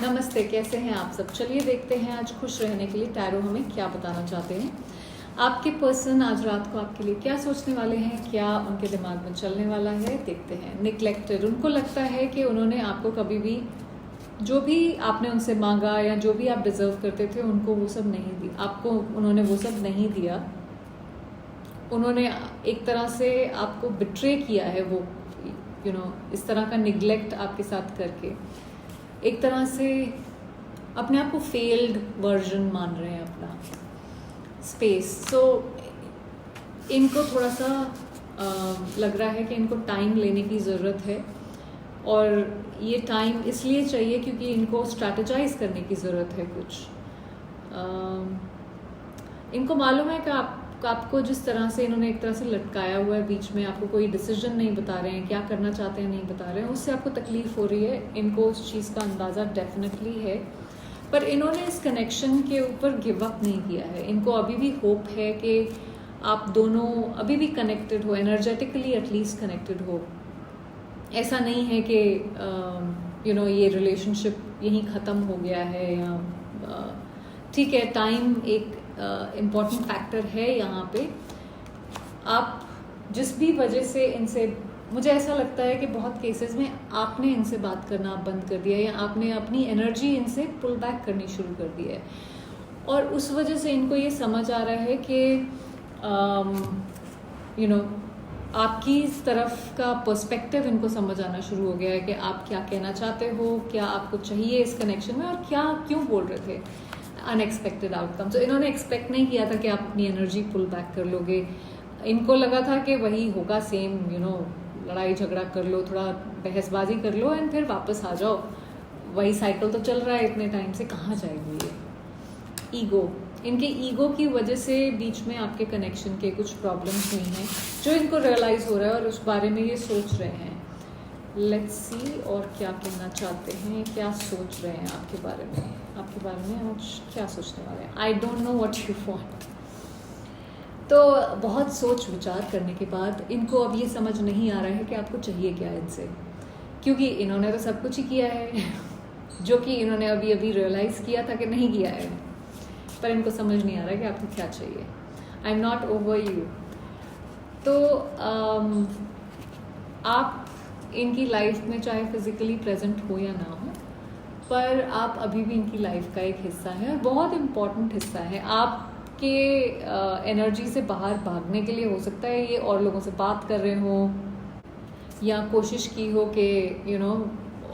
नमस्ते, कैसे हैं आप सब। चलिए देखते हैं आज खुश रहने के लिए टैरो हमें क्या बताना चाहते हैं। आपके पर्सन आज रात को आपके लिए क्या सोचने वाले हैं, क्या उनके दिमाग में चलने वाला है, देखते हैं। निग्लेक्टेड, उनको लगता है कि उन्होंने आपको कभी भी जो भी आपने उनसे मांगा या जो भी आप डिजर्व करते थे उनको वो सब नहीं दिया, आपको उन्होंने वो सब नहीं दिया। उन्होंने एक तरह से आपको बिट्रे किया है, वो इस तरह का निग्लेक्ट आपके साथ करके एक तरह से अपने आप को फेल्ड वर्जन मान रहे हैं अपना स्पेस। सो इनको थोड़ा सा लग रहा है कि इनको टाइम लेने की ज़रूरत है, और ये टाइम इसलिए चाहिए क्योंकि इनको स्ट्रैटेजाइज करने की ज़रूरत है कुछ। इनको मालूम है कि आपको जिस तरह से इन्होंने एक तरह से लटकाया हुआ है बीच में, आपको कोई डिसीजन नहीं बता रहे हैं, क्या करना चाहते हैं नहीं बता रहे हैं, उससे आपको तकलीफ हो रही है। इनको उस चीज़ का अंदाज़ा डेफिनेटली है, पर इन्होंने इस कनेक्शन के ऊपर गिव अप नहीं किया है। इनको अभी भी होप है कि आप दोनों अभी भी कनेक्टेड हो, एनर्जेटिकली एटलीस्ट कनेक्टेड हो। ऐसा नहीं है कि ये रिलेशनशिप यहीं ख़त्म हो गया है, या ठीक है, टाइम एक इम्पॉर्टेंट फैक्टर है यहाँ पे। आप जिस भी वजह से इनसे, मुझे ऐसा लगता है कि बहुत केसेस में आपने इनसे बात करना बंद कर दिया, या आपने अपनी एनर्जी इनसे पुल बैक करनी शुरू कर दी है, और उस वजह से इनको ये समझ आ रहा है कि आपकी तरफ का पर्सपेक्टिव इनको समझ आना शुरू हो गया है कि आप क्या कहना चाहते हो, क्या आपको चाहिए इस कनेक्शन में, और क्या क्यों बोल रहे थे। Unexpected outcome. तो इन्होंने एक्सपेक्ट नहीं किया था कि आप अपनी एनर्जी पुल बैक कर लोगे। इनको लगा था कि वही होगा सेम, लड़ाई झगड़ा कर लो, थोड़ा बहसबाजी कर लो एंड फिर वापस आ जाओ। वही साइकिल तो चल रहा है इतने टाइम से, कहाँ जाएगी ये। ईगो, इनके ईगो की वजह से बीच में आपके कनेक्शन के कुछ प्रॉब्लम्स हुई हैं जो इनको रियलाइज़ हो रहा है, और उस बारे में ये सोच रहे हैं। लेट्स सी और क्या कहना चाहते हैं, क्या सोच रहे हैं आपके बारे में आज क्या सोचने वाले हैं। I don't know what you want. तो बहुत सोच विचार करने के बाद इनको अब ये समझ नहीं आ रहा है कि आपको चाहिए क्या इनसे, क्योंकि इन्होंने तो सब कुछ ही किया है जो कि इन्होंने अभी अभी रियलाइज़ किया था कि नहीं किया है, पर इनको समझ नहीं आ रहा है कि आपको क्या चाहिए। I am not over you. तो आप इनकी लाइफ में चाहे फिजिकली प्रेजेंट हो या ना हो, पर आप अभी भी इनकी लाइफ का एक हिस्सा है, और बहुत इम्पॉर्टेंट हिस्सा है। आपके एनर्जी से बाहर भागने के लिए हो सकता है ये और लोगों से बात कर रहे हो, या कोशिश की हो कि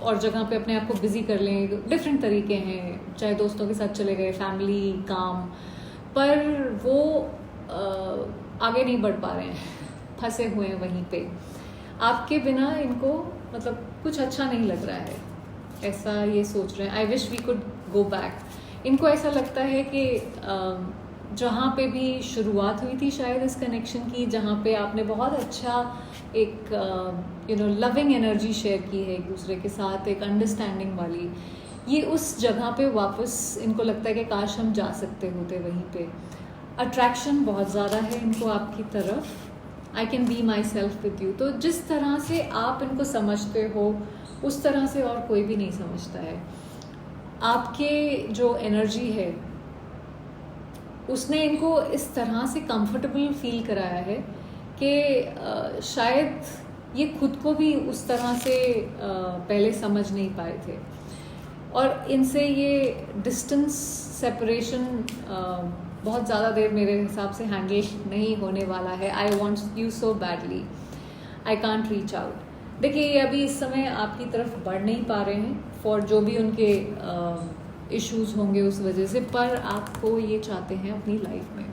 और जगह पे अपने आप को बिजी कर लें। डिफरेंट तरीके हैं, चाहे दोस्तों के साथ चले गए, फैमिली, काम, पर वो आगे नहीं बढ़ पा रहे हैं, फंसे हुए हैं वहीं पे। आपके बिना इनको मतलब कुछ अच्छा नहीं लग रहा है, ऐसा ये सोच रहे हैं। I wish we could go back. इनको ऐसा लगता है कि जहाँ पे भी शुरुआत हुई थी शायद इस कनेक्शन की, जहाँ पे आपने बहुत अच्छा एक लविंग एनर्जी शेयर की है एक दूसरे के साथ, एक अंडरस्टैंडिंग वाली, ये उस जगह पे वापस इनको लगता है कि काश हम जा सकते होते वहीं पे। अट्रैक्शन बहुत ज़्यादा है इनको आपकी तरफ। I can be my self with you. तो जिस तरह से आप इनको समझते हो उस तरह से और कोई भी नहीं समझता है। आपके जो एनर्जी है उसने इनको इस तरह से कंफर्टेबल फील कराया है कि शायद ये खुद को भी उस तरह से पहले समझ नहीं पाए थे, और इनसे ये डिस्टेंस सेपरेशन बहुत ज़्यादा देर मेरे हिसाब से हैंडल नहीं होने वाला है। I want you so badly, I can't reach out. देखिए, ये अभी इस समय आपकी तरफ बढ़ नहीं पा रहे हैं फॉर जो भी उनके इश्यूज होंगे उस वजह से, पर आपको ये चाहते हैं अपनी लाइफ में।